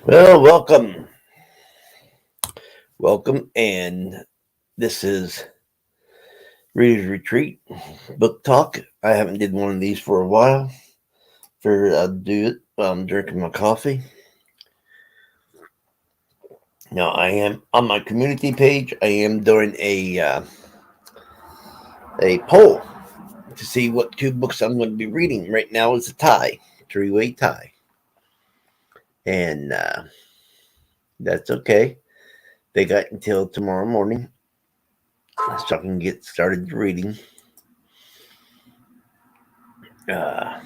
Well, welcome, and this is Reader's Retreat Book Talk. I haven't did one of these for a while. Figured I'd do it while I'm drinking my coffee. Now, I am on my community page. I am doing a poll to see what two books I'm going to be reading. Right now, it's a tie, three-way tie, and that's okay. They got until tomorrow morning so I can get started reading. Uh,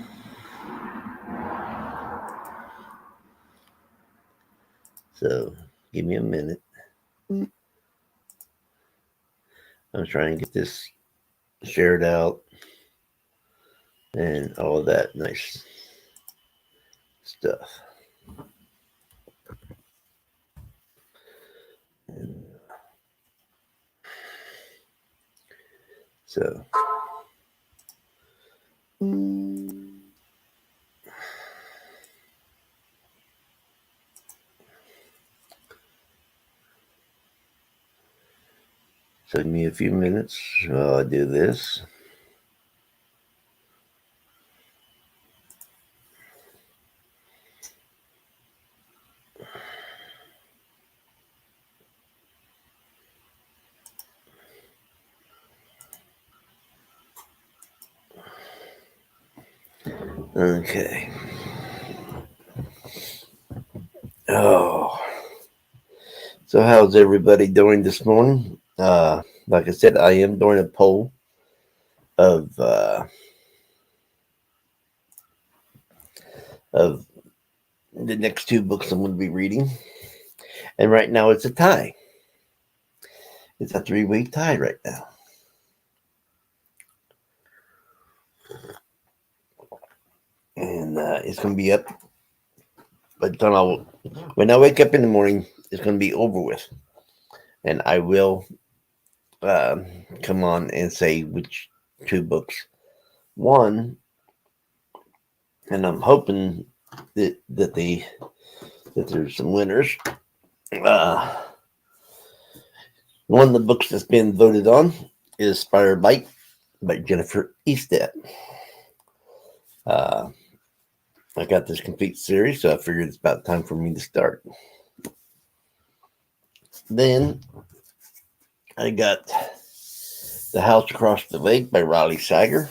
so give me a minute. I'm trying to get this shared out and all of that nice stuff. And so, give me a few minutes while I do this. Okay. Oh, so how's everybody doing this morning? Like I said, I am doing a poll of of the next two books I'm going to be reading, and right now it's a tie. It's a three-week tie right now. And it's going to be up. But when I wake up in the morning, it's going to be over with, and I will come on and say which two books won, and I'm hoping that there's some winners. Uh, One of the books that's been voted on is Spire Bite by Jennifer Easted. Uh, I got this complete series, so I figured it's about time for me to start. Then I got The House Across the Lake by Riley Sager.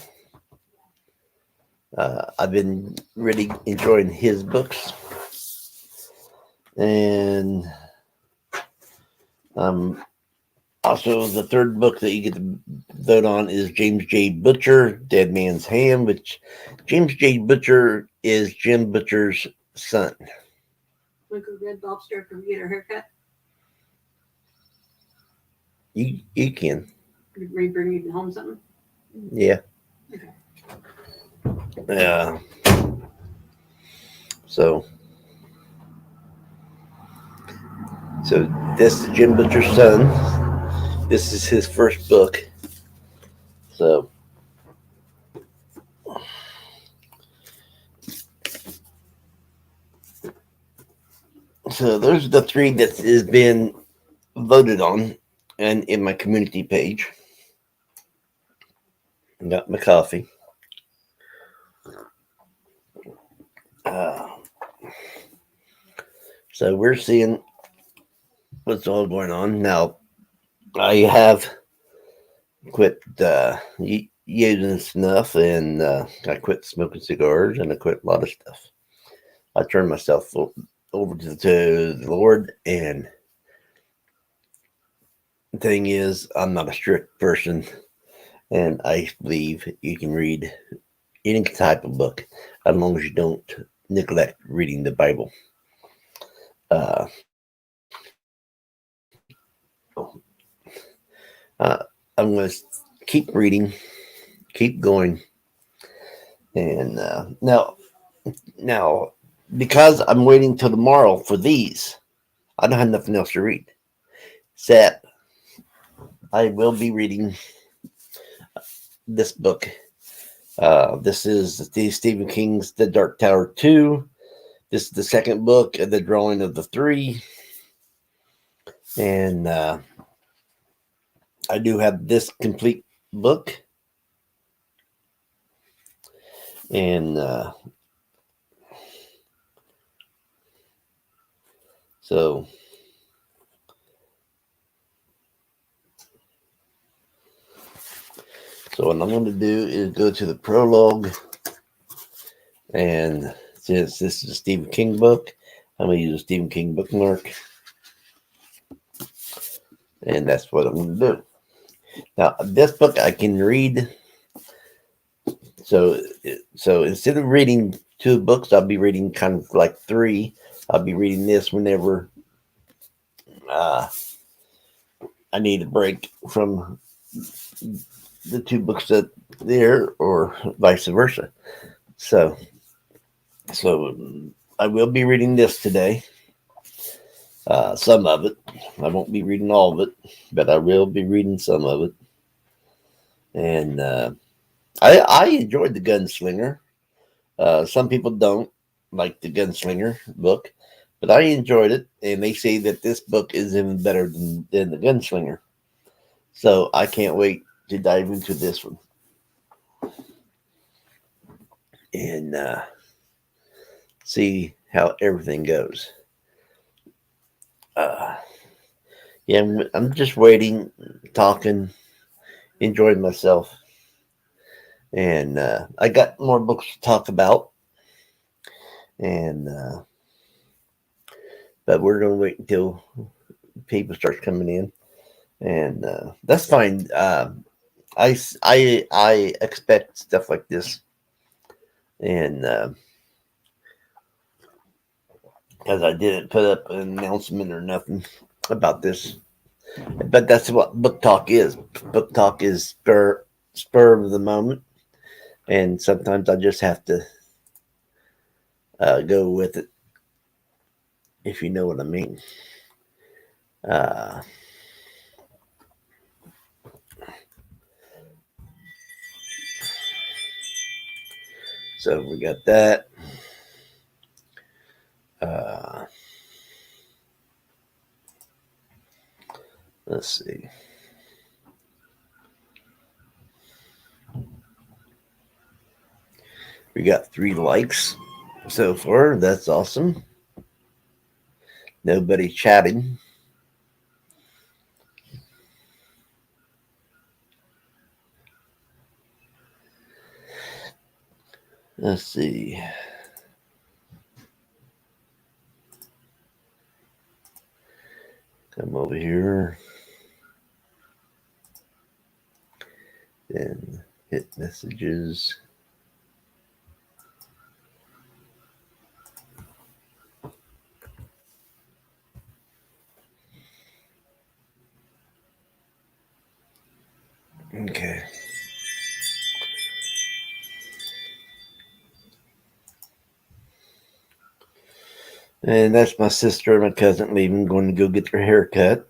I've been really enjoying his books. And also the third book that you get to vote on is James J. Butcher, Dead Man's Hand, which James J. Butcher is Jim Butcher's son. Like a Red Lobster from get a haircut. You can. We bring you home something? Yeah. Okay. Yeah. So this is Jim Butcher's son. This is his first book. So those are the three that has been voted on and in my community page. Got my coffee. So we're seeing what's all going on now. I have quit using snuff, and I quit smoking cigars, and I quit a lot of stuff. I turned myself over to the Lord, and the thing is, I'm not a strict person, and I believe you can read any type of book as long as you don't neglect reading the Bible. I'm going to keep reading, keep going, and now because I'm waiting till tomorrow for these, I don't have nothing else to read. Except I will be reading this book. This is Stephen King's The Dark Tower 2. This is the second book of the Drawing of the Three. And I do have this complete book. And so what I'm going to do is go to the prologue. And since this is a Stephen King book, I'm going to use a Stephen King bookmark. And that's what I'm going to do. Now, this book I can read. So instead of reading 2 books, I'll be reading kind of like 3. I'll be reading this whenever I need a break from the 2 books that there, or vice versa. So I will be reading this today. Some of it. I won't be reading all of it, but I will be reading some of it. And I enjoyed The Gunslinger. Some people don't like The Gunslinger book, but I enjoyed it, and they say that this book is even better than The Gunslinger. So I can't wait to dive into this one. And see how everything goes. Yeah, I'm just waiting, talking, enjoying myself. And I got more books to talk about. And but we're going to wait until people start coming in. And that's fine. I expect stuff like this. And because I didn't put up an announcement or nothing about this. But that's what book talk is. Book talk is spur of the moment. And sometimes I just have to go with it, if you know what I mean. So we got that. Let's see. We got 3 likes so far. That's awesome. Nobody chatting. Let's see. Come over here. Then hit messages. Okay. And that's my sister and my cousin leaving, going to go get their hair cut.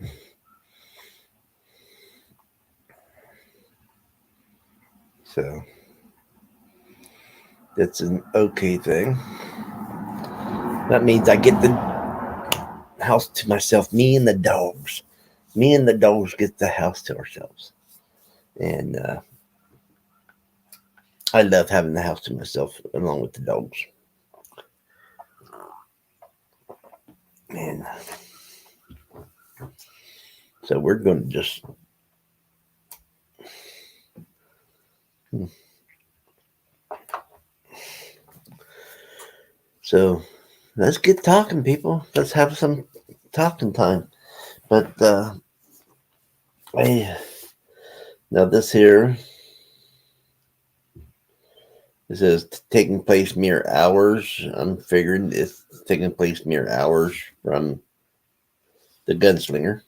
So that's an okay thing. That means I get the house to myself. Me and the dogs. Me and the dogs get the house to ourselves. And I love having the house to myself along with the dogs. And so we're going to just so let's get talking, people. Let's have some talking time. But now this here, it says taking place mere hours. I'm figuring it's taking place mere hours from The Gunslinger.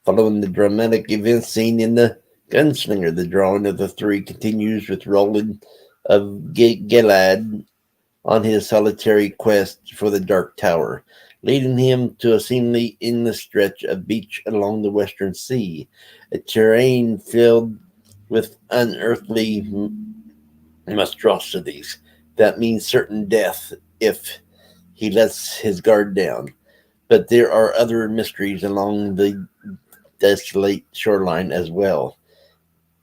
Following the dramatic events seen in The Gunslinger, the Drawing of the Three continues with Roland of Gilead on his solitary quest for the Dark Tower, leading him to a seemingly endless stretch of beach along the Western Sea, a terrain filled with unearthly monstrosities, that means certain death if he lets his guard down. But there are other mysteries along the desolate shoreline as well.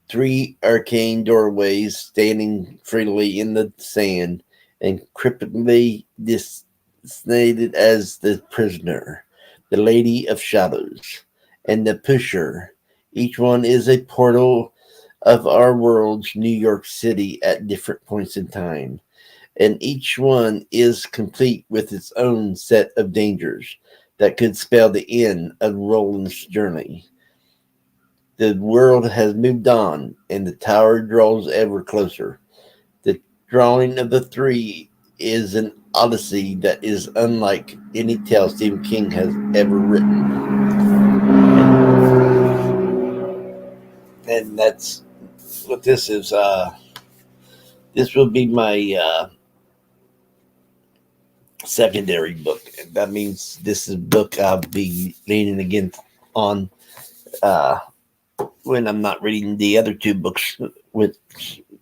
Three arcane doorways standing freely in the sand, encryptedly designated as the prisoner, the Lady of Shadows, and the Pusher. Each one is a portal of our world's New York City at different points in time, and each one is complete with its own set of dangers that could spell the end of Roland's journey. The world has moved on, and the tower draws ever closer. The drawing of the three is an odyssey that is unlike any tale Stephen King has ever written. And that's what this is. This will be my secondary book. That means this is a book I'll be leaning again on when I'm not reading the other two books. Which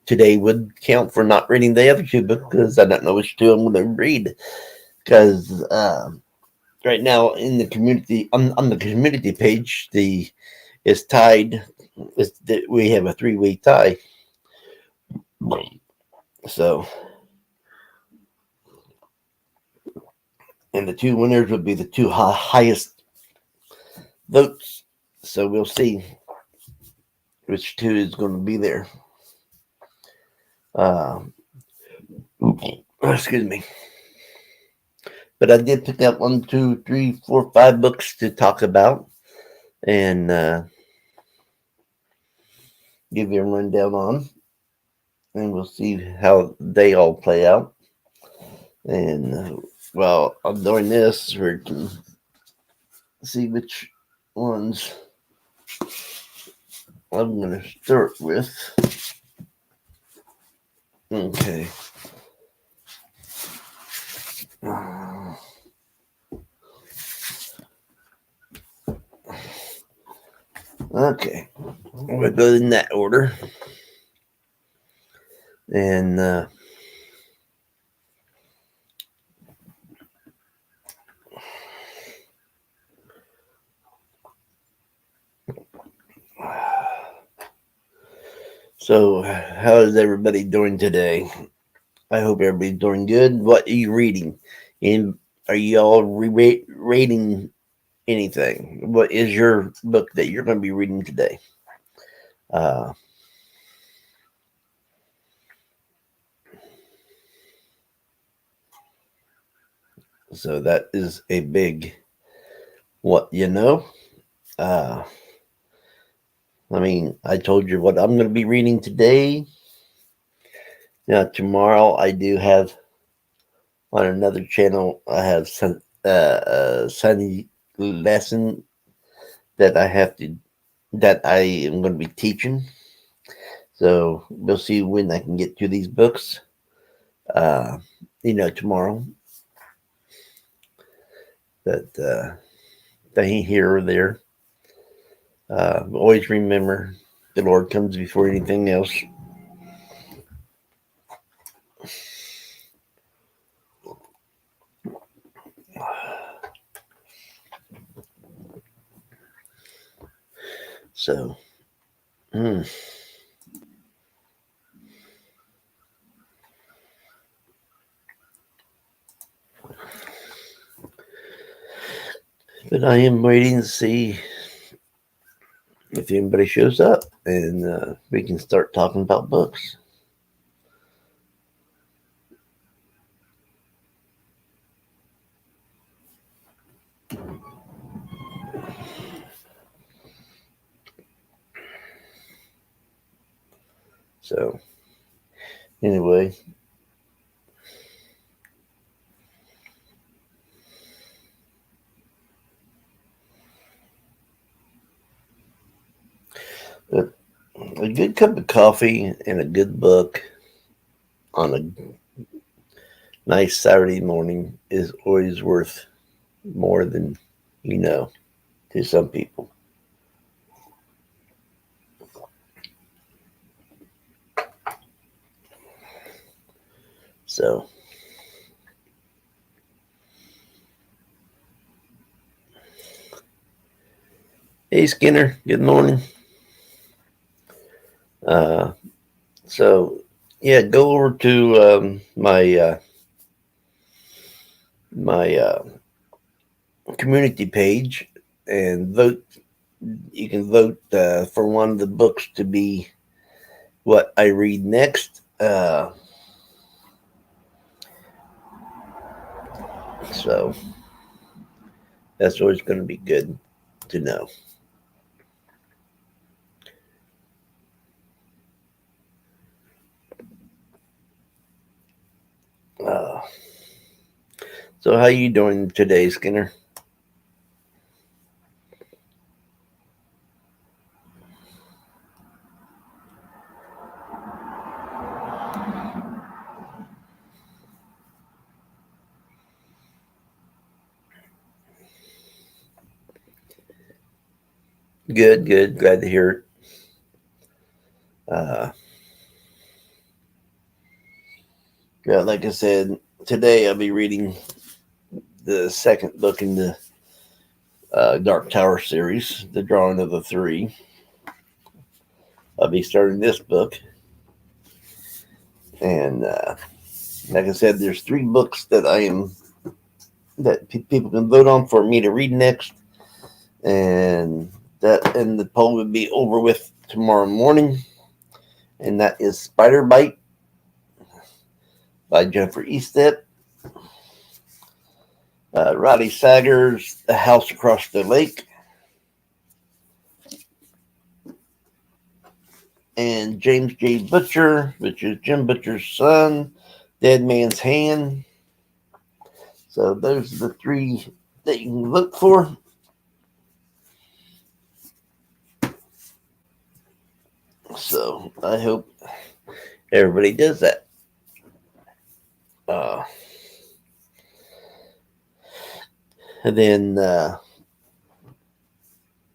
today would count for not reading the other two books because I don't know which two I'm going to read. Because right now in the community on the community page, the is tied. We have a 3-way tie. So, and the two winners would be the two highest votes. So we'll see which two is going to be there. Excuse me. But I did pick up 1, 2, 3, 4, 5 books to talk about and give you a rundown on. And we'll see how they all play out. And while I'm doing this, we can see which ones I'm going to start with. Okay. Okay. We'll go in that order. And so, how is everybody doing today? I hope everybody's doing good. What are you reading? And are you all rating anything? What is your book that you're going to be reading today? So that is a big what you know. I mean, I told you what I'm going to be reading today. Now, tomorrow I do have on another channel, I have some Sunday lesson that I am going to be teaching. So we'll see when I can get to these books. Tomorrow. But they here or there. Always remember the Lord comes before anything else. So, but I am waiting to see if anybody shows up and we can start talking about books. So, anyway. But a good cup of coffee and a good book on a nice Saturday morning is always worth more than to some people. So, hey Skinner, good morning. Uh, so yeah, go over to my community page and vote. You can vote for one of the books to be what I read next. So that's always going to be good to know. Uh, so how you doing today, Skinner? Good, good. Glad to hear it. Uh, yeah, like I said, today I'll be reading the second book in the Dark Tower series, The Drawing of the Three. I'll be starting this book, and like I said, there's three books that people can vote on for me to read next, and the poll would be over with tomorrow morning, and that is Spider Bite by Jennifer Eastep, Roddy Sager's The House Across the Lake, and James J. Butcher, which is Jim Butcher's son, Dead Man's Hand. So those are the three that you can look for. So I hope everybody does that. And then,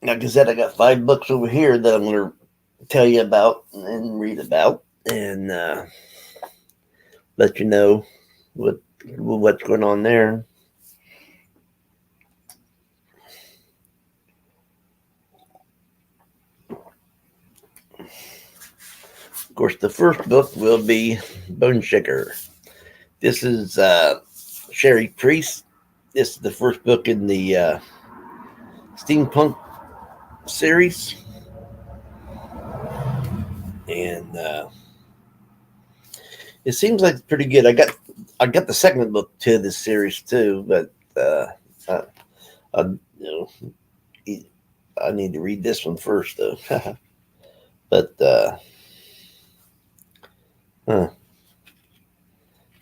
like I said, I got 5 books over here that I'm going to tell you about and read about, and let you know what's going on there. Of course, the first book will be Bone Shaker. This is Sherry Priest. This is the first book in the steampunk series, and it seems like it's pretty good. I got the second book to this series too, but you know, I need to read this one first though. But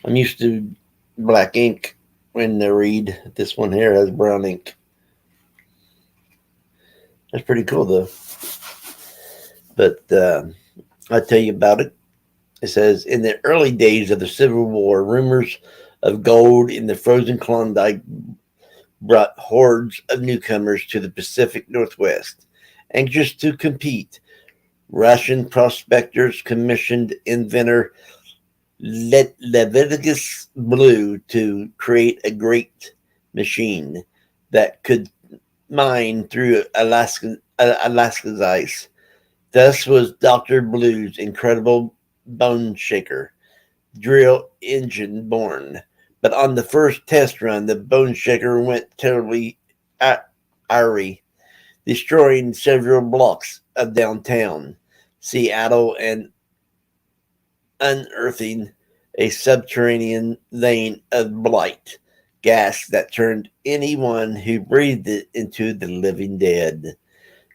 I'm used to black ink when I read. This one here has brown ink. That's pretty cool though. But I'll tell you about it. It says, in the early days of the Civil War, rumors of gold in the frozen Klondike brought hordes of newcomers to the Pacific Northwest. Anxious to compete, Russian prospectors commissioned inventor Leviticus Blue to create a great machine that could mine through Alaska's ice. Thus was Dr. Blue's incredible Bone Shaker drill engine born. But on the first test run, the Bone Shaker went terribly awry, destroying several blocks of downtown Seattle and unearthing a subterranean vein of blight gas that turned anyone who breathed it into the living dead.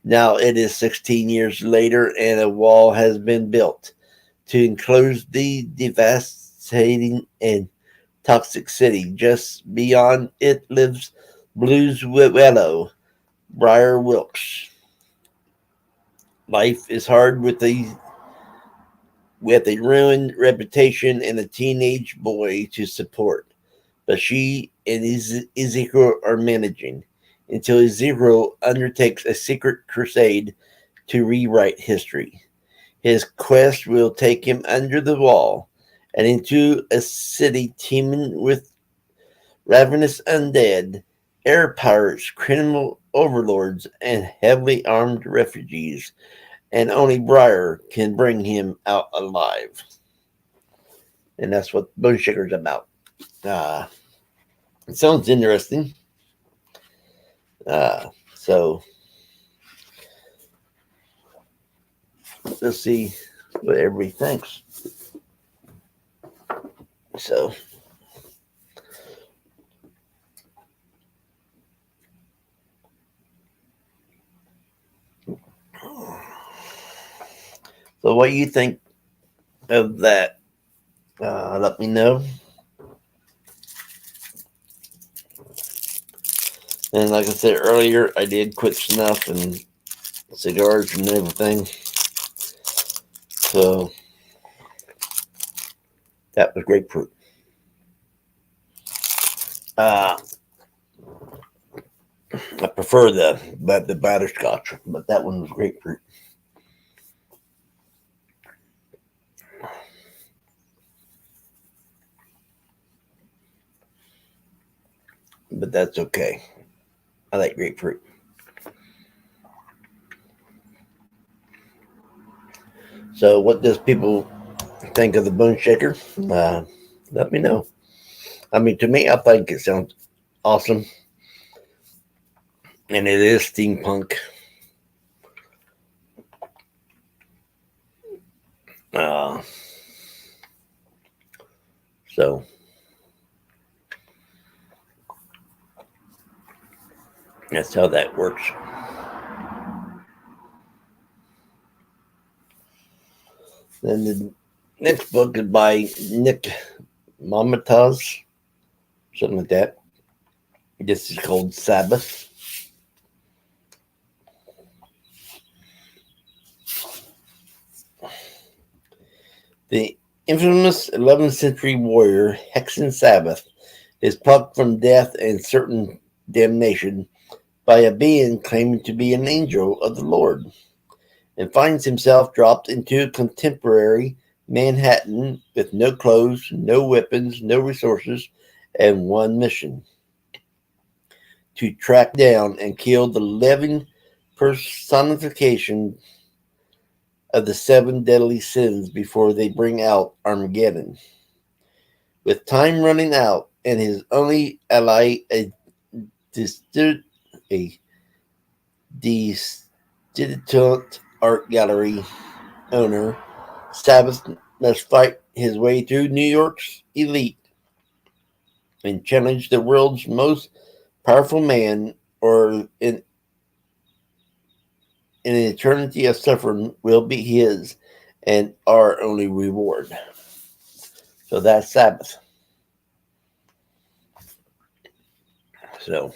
Now it is 16 years later, and a wall has been built to enclose the devastating and toxic city. Just beyond it lives Blue's widow, Briar Wilkes. Life is hard with a ruined reputation and a teenage boy to support, but she and Ezekiel are managing until Ezekiel undertakes a secret crusade to rewrite history. His quest will take him under the wall, and into a city teeming with ravenous undead, air pirates, criminal overlords, and heavily armed refugees. And only Briar can bring him out alive. And that's what Bone Shaker's about. Uh, it sounds interesting. So let's see what everybody thinks. So what do you think of that? Let me know. And like I said earlier, I did quit snuff and cigars and everything. So that was grapefruit. I prefer the butterscotch, but that one was grapefruit. But that's okay. I like grapefruit. So what does people think of the Bone Shaker? Let me know. I mean, to me, I think it sounds awesome. And it is steampunk. So that's how that works. Then the next book is by Nick Mamataz, something like that. This is called Sabbath. The infamous 11th century warrior Hexen Sabbath is plucked from death and certain damnation by a being claiming to be an angel of the Lord, and finds himself dropped into contemporary Manhattan with no clothes, no weapons, no resources, and one mission: to track down and kill the living personification of the 7 deadly sins before they bring out Armageddon. With time running out and his only ally a distant art gallery owner, Sabbath must fight his way through New York's elite and challenge the world's most powerful man, or an eternity of suffering will be his and our only reward. So that's Sabbath. So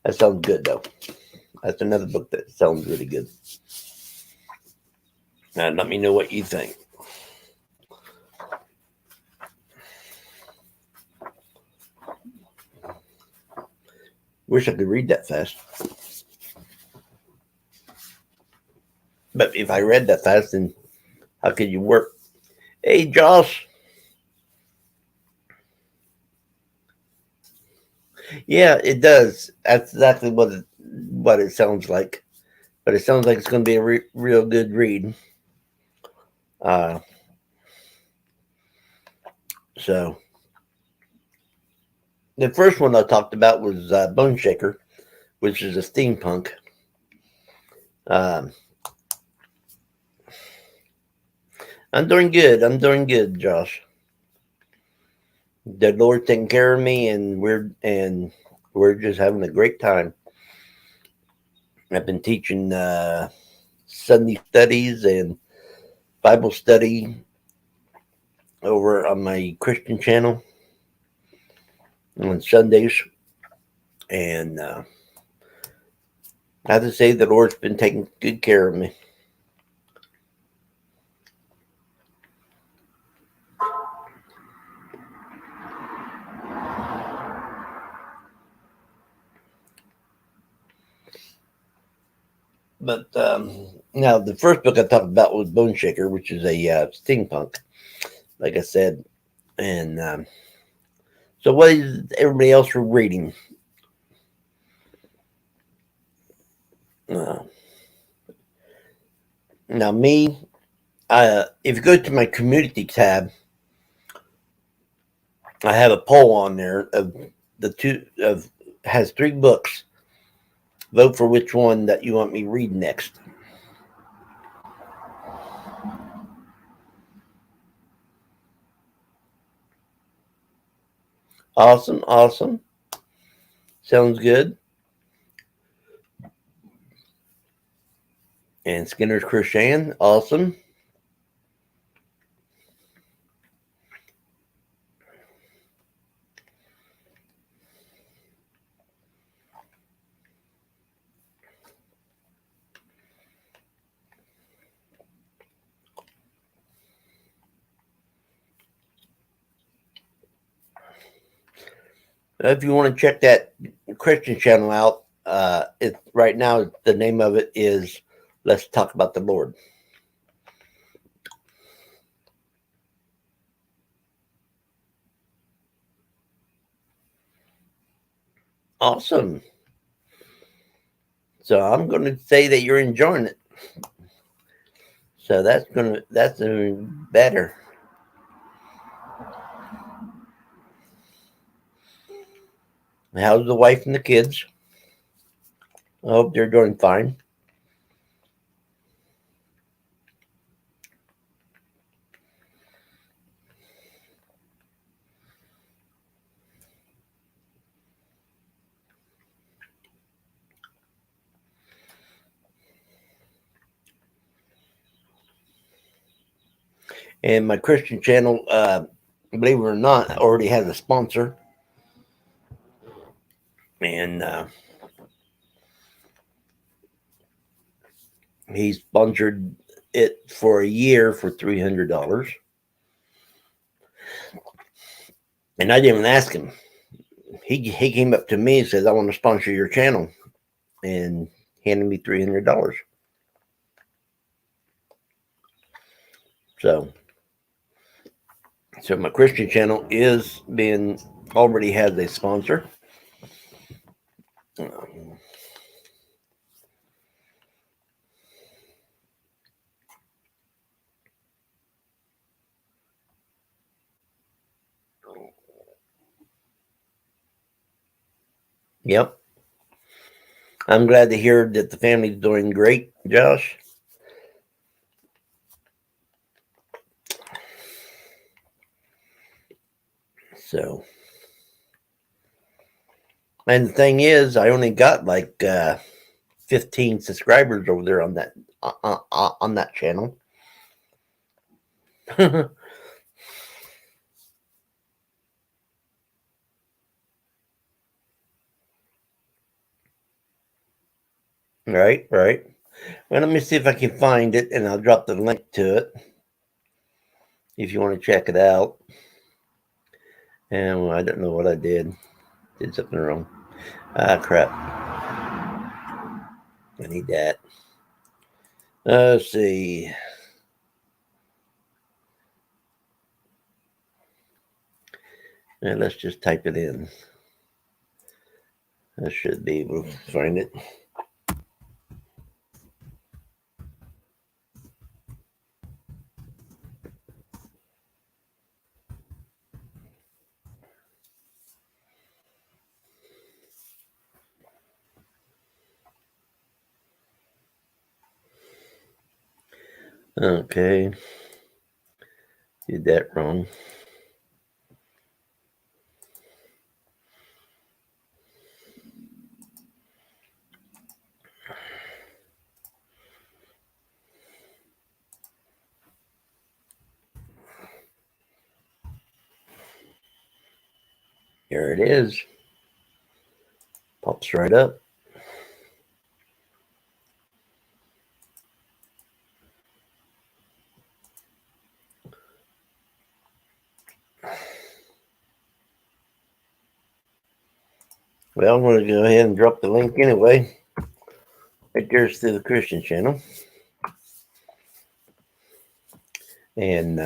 that sounds good, though. That's another book that sounds really good. Now, let me know what you think. Wish I could read that fast. But if I read that fast, then how could you work? Hey, Josh. Yeah, it does. That's exactly what it sounds like. But it sounds like it's going to be a real good read. So the first one I talked about was Bone Shaker, which is a steampunk. I'm doing good. I'm doing good, Josh. The Lord taking care of me, and we're just having a great time. I've been teaching Sunday studies and Bible study over on my Christian channel on Sundays, and I have to say the Lord's been taking good care of me. But now the first book I talked about was Bone Shaker, which is a steampunk. like I said. And so, what is everybody else reading? Uh, Now, me, if you go to my community tab, I have a poll on there of the two of has 3 books. Vote for which one that you want me to read next. Awesome, awesome. Sounds good. And Skinner's Christian, awesome. If you want to check that Christian channel out, it right now the name of it is "Let's Talk About the Lord." Awesome. So I'm going to say that you're enjoying it. So that's even better. How's the wife and the kids? I hope they're doing fine. And my Christian channel, believe it or not, already has a sponsor. And he sponsored it for a year for $300. And I didn't even ask him. He came up to me and says, "I want to sponsor your channel," and handed me $300. So my Christian channel is being already has a sponsor. Yep. I'm glad to hear that the family's doing great, Josh. So, and the thing is, I only got like 15 subscribers over there on that channel. Right, right. Well, let me see if I can find it, and I'll drop the link to it if you want to check it out. And well, I don't know what I did. Did something wrong. Ah, crap. I need that. Let's see. And let's just type it in. I should be able to find it. Okay. Did that wrong. Here it is. Pops right up. Well, I'm going to go ahead and drop the link anyway. Right there's to the Christian channel. And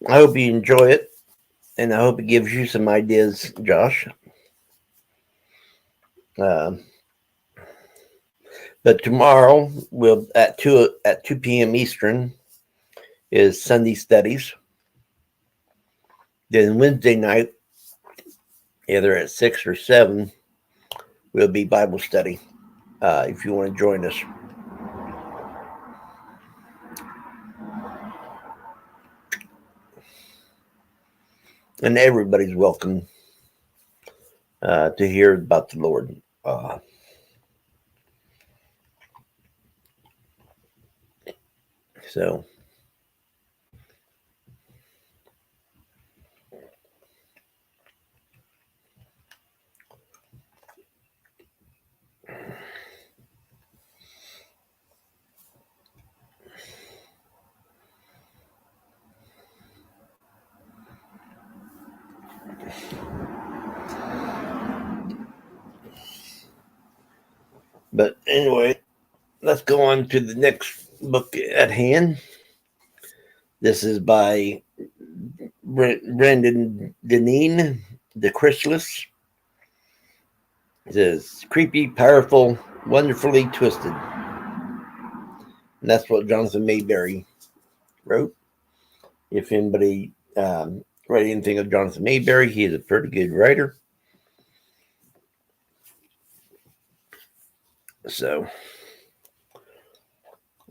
I hope you enjoy it, and I hope it gives you some ideas, Josh. Um, but tomorrow, we'll at 2 p.m. Eastern is Sunday studies. Then Wednesday night, either at 6 or 7, will be Bible study. If you want to join us. And everybody's welcome to hear about the Lord. So, but anyway, let's go on to the next book at hand. This is by Brandon Deneen, The Chrysalis. It says, creepy, powerful, wonderfully twisted. And that's what Jonathan Mayberry wrote. If anybody read anything of Jonathan Mayberry, he is a pretty good writer. So,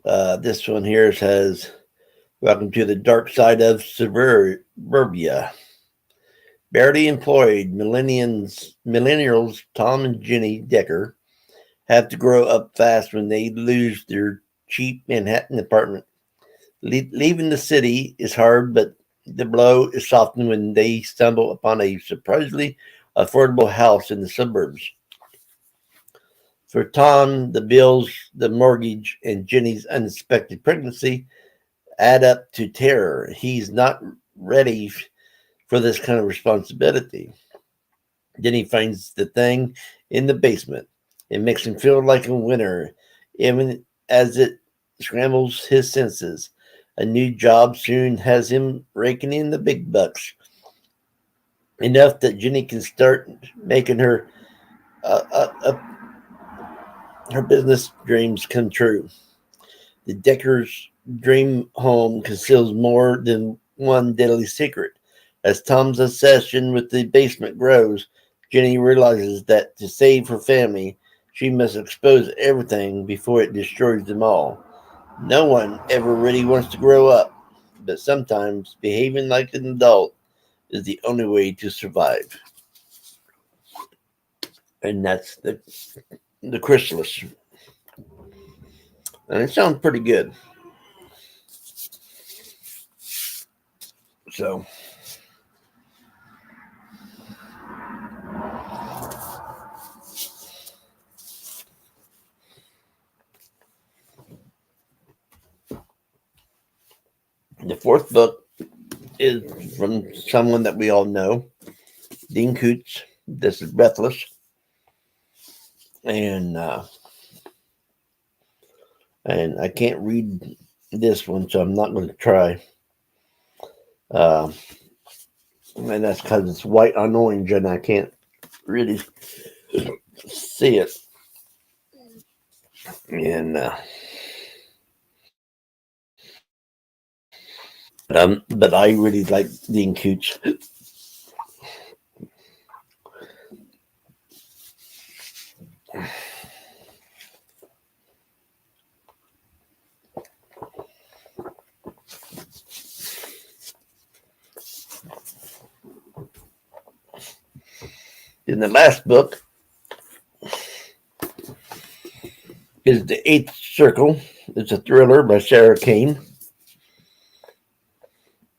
this one here says, welcome to the dark side of suburbia. Barely employed millennials Tom and Jenny Decker have to grow up fast when they lose their cheap Manhattan apartment. Leaving the city is hard, but the blow is softened when they stumble upon a surprisingly affordable house in the suburbs. For Tom, the bills, the mortgage, and Jenny's unexpected pregnancy add up to terror. He's not ready for this kind of responsibility. Then he finds the thing in the basement. It makes him feel like a winner, even as it scrambles his senses. A new job soon has him raking in the big bucks, enough that Jenny can start making her business dreams come true. The Decker's dream home conceals more than one deadly secret. As Tom's obsession with the basement grows, Jenny realizes that to save her family, she must expose everything before it destroys them all. No one ever really wants to grow up, but sometimes behaving like an adult is the only way to survive. And that's the Chrysalis. And it sounds pretty good. So, the fourth book is from someone that we all know, Dean Koontz. This is Breathless. And I can't read this one, so I'm not going to try. And that's because it's white on orange, and I can't really see it. And but I really like Dean Koontz. In the last book is The Eighth Circle. It's a thriller by Sarah Kane.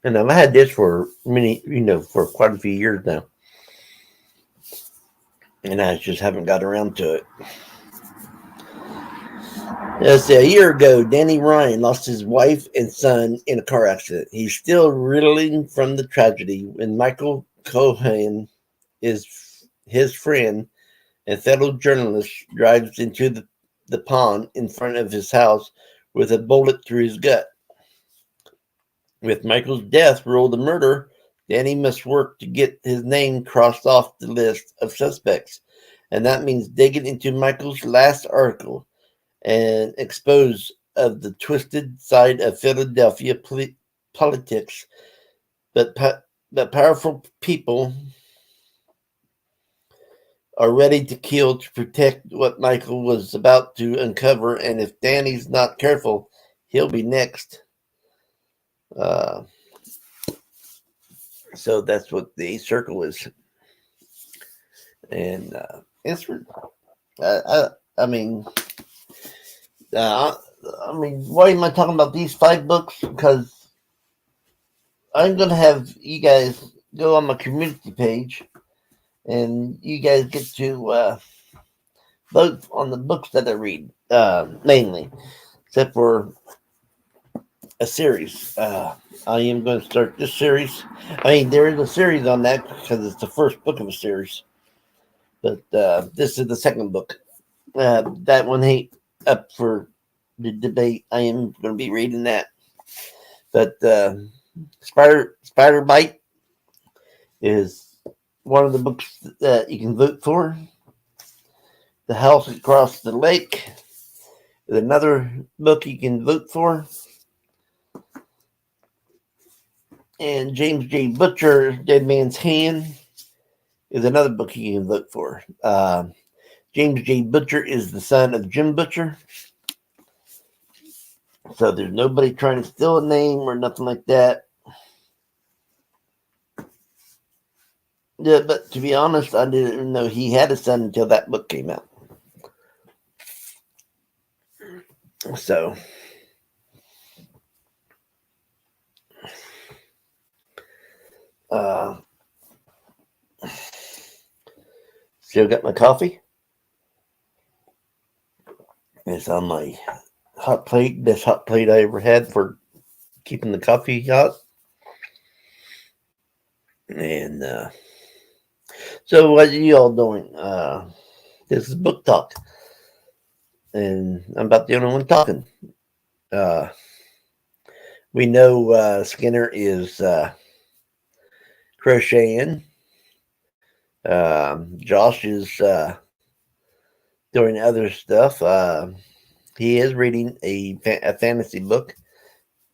And I've had this for for quite a few years now. And I just haven't got around to it. Let's see, a year ago, Danny Ryan lost his wife and son in a car accident. He's still reeling from the tragedy when Michael Cohen, his friend and fellow journalist, drives into the pond in front of his house with a bullet through his gut. With Michael's death ruled a murder, Danny must work to get his name crossed off the list of suspects. And that means digging into Michael's last article and expose of the twisted side of Philadelphia politics. But, but powerful people are ready to kill to protect what Michael was about to uncover. And if Danny's not careful, he'll be next. So that's what the circle is. And it's, I mean, why am I talking about these 5 books? Because I'm going to have you guys go on my community page and you guys get to vote on the books that I read, mainly, except for a series. I am going to start this series. I mean, there is a series on that because it's the first book of a series. But this is the second book. That one ain't up for the debate. I am going to be reading that. But Spider Bite is one of the books that you can vote for. The House Across the Lake is another book you can vote for. And James J. Butcher, Dead Man's Hand, is another book you can vote for. James J. Butcher is the son of Jim Butcher. So there's nobody trying to steal a name or nothing like that. Yeah, but to be honest, I didn't know he had a son until that book came out. So still got my coffee. It's on my hot plate, best hot plate I ever had for keeping the coffee hot. And so what are you all doing? This is book talk. And I'm about the only one talking. We know Skinner is crocheting. Josh is doing other stuff. He is reading a fantasy book,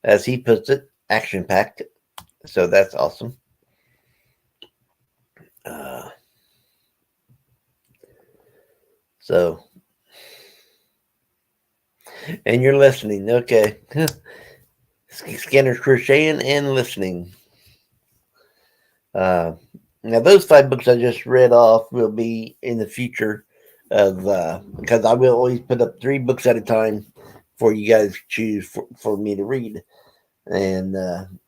as he puts it, action packed. So that's awesome. So, and you're listening, okay? Skinner's crocheting and listening. Now, those 5 books I just read off will be in the future of because I will always put up 3 books at a time for you guys to choose for me to read, and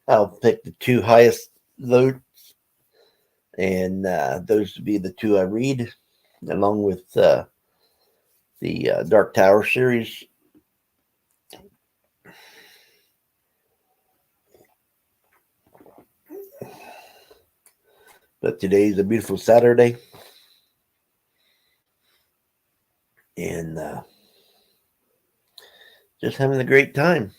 I'll pick the 2 highest votes, and those will be the 2 I read, along with the Dark Tower series. But today's a beautiful Saturday, and just having a great time.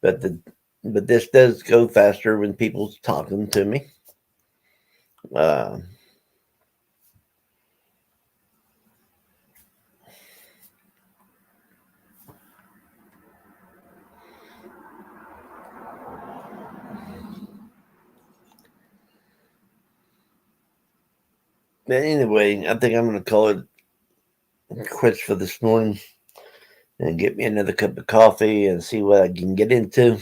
But this does go faster when people's talking to me. But anyway, I think I'm going to call it quits for this morning and get me another cup of coffee and see what I can get into.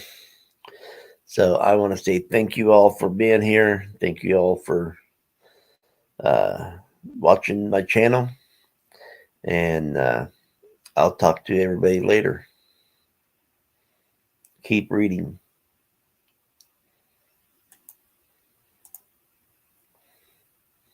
So I want to say thank you all for being here. Thank you all for watching my channel. And I'll talk to everybody later. Keep reading.